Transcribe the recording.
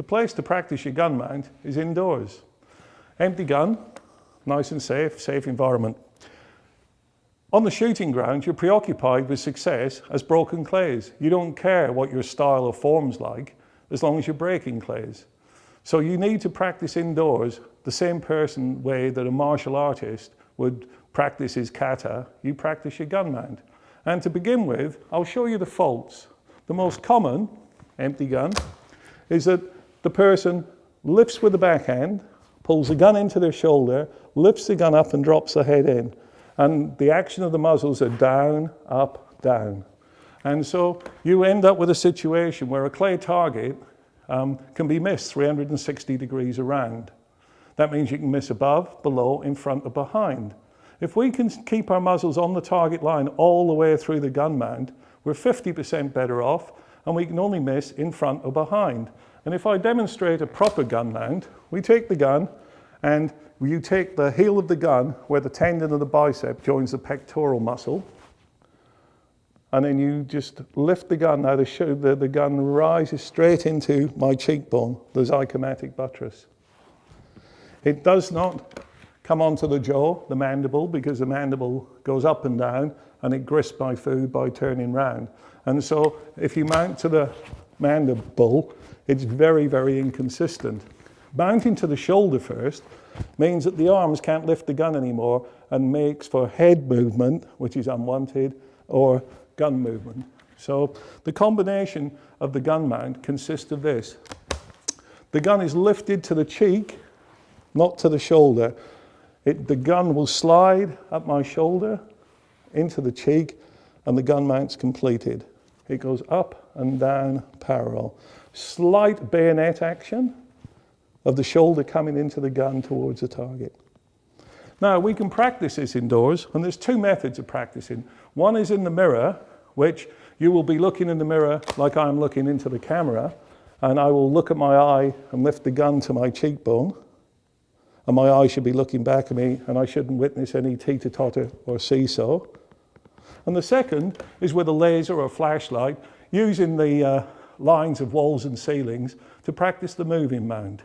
place to practice your gun mount is indoors. Empty gun, nice and safe environment. On the shooting ground, you're preoccupied with success as broken clays. You don't care what your style or form's like, as long as you're breaking clays. So you need to practice indoors the same way that a martial artist would practice his kata, you practice your gun mount. And to begin with, I'll show you the faults. The most common, empty gun, is that the person lifts with the backhand, pulls the gun into their shoulder, lifts the gun up and drops the head in. And the action of the muzzles are down, up, down. And so you end up with a situation where a clay target can be missed 360 degrees around. That means you can miss above, below, in front, or behind. If we can keep our muzzles on the target line all the way through the gun mount, we're 50% better off, and we can only miss in front or behind. And if I demonstrate a proper gun mount, we take the gun, and you take the heel of the gun where the tendon of the bicep joins the pectoral muscle, and then you just lift the gun. Now the gun rises straight into my cheekbone, the zygomatic buttress. It does not come onto the jaw, the mandible, because the mandible goes up and down and it grasps my food by turning round. And so if you mount to the mandible, it's very, very inconsistent. Mounting to the shoulder first means that the arms can't lift the gun anymore and makes for head movement, which is unwanted, or gun movement. So the combination of the gun mount consists of this. The gun is lifted to the cheek, not to the shoulder. The gun will slide up my shoulder into the cheek, and the gun mount's completed. It goes up and down parallel. Slight bayonet action of the shoulder coming into the gun towards the target. Now, we can practice this indoors, and there's two methods of practicing. One is in the mirror, which you will be looking in the mirror like I'm looking into the camera, and I will look at my eye and lift the gun to my cheekbone, and my eye should be looking back at me, and I shouldn't witness any teeter-totter or seesaw. And the second is with a laser or flashlight, using the lines of walls and ceilings to practice the moving mount.